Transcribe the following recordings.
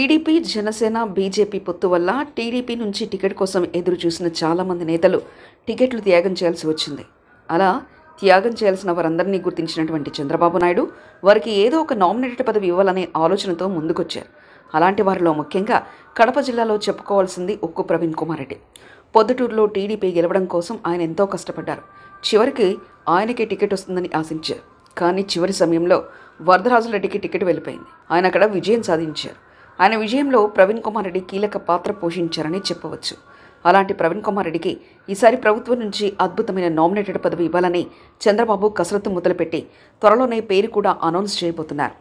TDP, Janasena, BJP పొత్తు వల్ల TDP నుంచి టికెట్ కోసం ఎదురు చూసిన చాలామంది నేతలు టికెట్లు త్యాగం చేయాల్సి వచ్చింది. అలా త్యాగం చేయాల్సిన వారందరినీ గుర్తించినటువంటి చంద్రబాబు నాయుడు వారికి ఏదో ఒక నామినేటెడ్ పదవి ఇవ్వాలనే ఆలోచనతో ముందుకొచ్చారు. అలాంటి వారిలో ముఖ్యంగా కడప జిల్లాలో చెప్పుకోవాల్సింది ఉక్కు ప్రవీణ్ కుమార్ రెడ్డి. పొద్దుటూరులో టీడీపీ గెలవడం కోసం ఆయన ఎంతో కష్టపడ్డారు. చివరికి ఆయనకే టికెట్ వస్తుందని ఆశించారు. కానీ చివరి సమయంలో వరదరాజులరెడ్డికి టికెట్ వెళ్ళిపోయింది. ఆయన అక్కడ విజయం సాధించారు. ఆయన విజయంలో ప్రవీణ్ కుమార్ రెడ్డి కీలక పాత్ర పోషించారని చెప్పవచ్చు. అలాంటి ప్రవీణ్ కుమార్ రెడ్డికి ఈసారి ప్రభుత్వం నుంచి అద్భుతమైన నామినేటెడ్ పదవి ఇవ్వాలని చంద్రబాబు కసరత్తు మొదలుపెట్టి త్వరలోనే పేరు కూడా అనౌన్స్ చేయబోతున్నారు.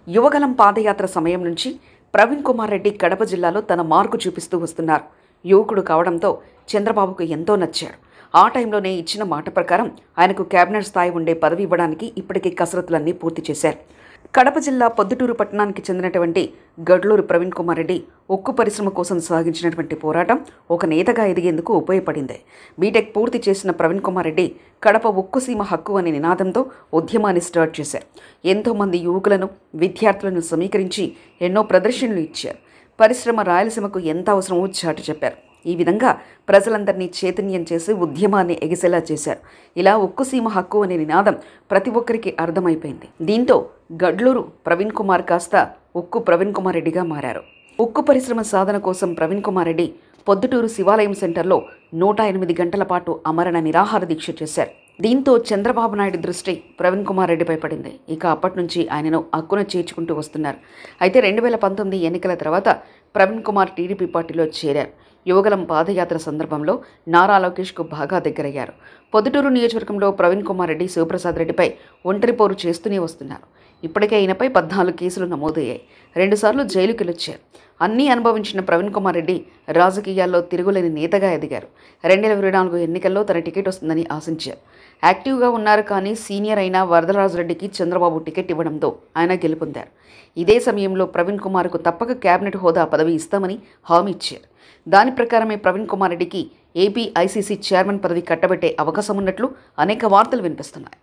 యువగలం పాదయాత్ర సమయం నుంచి ప్రవీణ్ కుమార్ రెడ్డి కడప జిల్లాలో తన మార్కు చూపిస్తూ వస్తున్నారు. యువకుడు కావడంతో చంద్రబాబుకు ఎంతో నచ్చారు. ఆ టైంలోనే ఇచ్చిన మాట ప్రకారం ఆయనకు కేబినెట్ స్థాయి ఉండే పదవి ఇవ్వడానికి ఇప్పటికే కసరత్తులన్నీ పూర్తి చేశారు. కడప జిల్లా పొద్దుటూరు పట్టణానికి చెందినటువంటి గడ్లూరు ప్రవీణ్ కుమార్ రెడ్డి ఉక్కు పరిశ్రమ కోసం సాగించినటువంటి పోరాటం ఒక నేతగా ఎదిగేందుకు ఉపయోగపడింది. బీటెక్ పూర్తి చేసిన ప్రవీణ్ కుమార్ రెడ్డి కడప ఉక్కు సీమ హక్కు అనే నినాదంతో ఉద్యమాన్ని స్టార్ట్ చేశారు. ఎంతోమంది యువకులను, విద్యార్థులను సమీకరించి ఎన్నో ప్రదర్శనలు ఇచ్చారు. పరిశ్రమ రాయలసీమకు ఎంత అవసరమో చాటి చెప్పారు. ఈ విధంగా ప్రజలందరినీ చైతన్యం చేసి ఉద్యమాన్ని ఎగిసేలా చేశారు. ఇలా ఉక్కు సీమ హక్కు అనే నినాదం ప్రతి ఒక్కరికి అర్థమైపోయింది. దీంతో గడ్లూరు ప్రవీణ్ కుమార్ కాస్త ఉక్కు ప్రవీణ్ కుమార్ రెడ్డిగా మారారు. ఉక్కు పరిశ్రమ సాధన కోసం ప్రవీణ్ కుమార్ రెడ్డి పొద్దుటూరు శివాలయం సెంటర్లో 108 గంటల పాటు అమరణ నిరాహార దీక్ష చేశారు. దీంతో చంద్రబాబు నాయుడు దృష్టి ప్రవీణ్ కుమార్ రెడ్డిపై పడింది. ఇక అప్పటి నుంచి ఆయనను హక్కున చేర్చుకుంటూ వస్తున్నారు. అయితే 2019 ఎన్నికల తర్వాత ప్రవీణ్ కుమార్ టీడీపీ పార్టీలో చేరారు. యువగలం పాదయాత్ర సందర్భంలో నారా లోకేష్కు బాగా దగ్గరయ్యారు. పొద్దుటూరు నియోజకవర్గంలో ప్రవీణ్ కుమార్ రెడ్డి శివప్రసాద్ రెడ్డిపై ఒంటరి పోరు చేస్తూనే వస్తున్నారు. ఇప్పటికే ఆయనపై 14 కేసులు నమోదయ్యాయి. 2 సార్లు జైలుకి వెళ్ళొచ్చారు. అన్నీ అనుభవించిన ప్రవీణ్ కుమార్ రెడ్డి రాజకీయాల్లో తిరుగులేని నేతగా ఎదిగారు. 2024 ఎన్నికల్లో తన టికెట్ వస్తుందని ఆశించారు. యాక్టివ్గా ఉన్నారు. కానీ సీనియర్ అయిన వరదరాజురెడ్డికి చంద్రబాబు టికెట్ ఇవ్వడంతో ఆయన గెలుపొందారు. ఇదే సమయంలో ప్రవీణ్ కుమార్కు తప్పక కేబినెట్ హోదా పదవి ఇస్తామని హామీ ఇచ్చారు. దాని ప్రకారమే ప్రవీణ్ కుమార్ రెడ్డికి ఏపీ ఐసీసీ చైర్మన్ పదవి కట్టబెట్టే అవకాశం ఉన్నట్లు అనేక వార్తలు వినిపిస్తున్నాయి.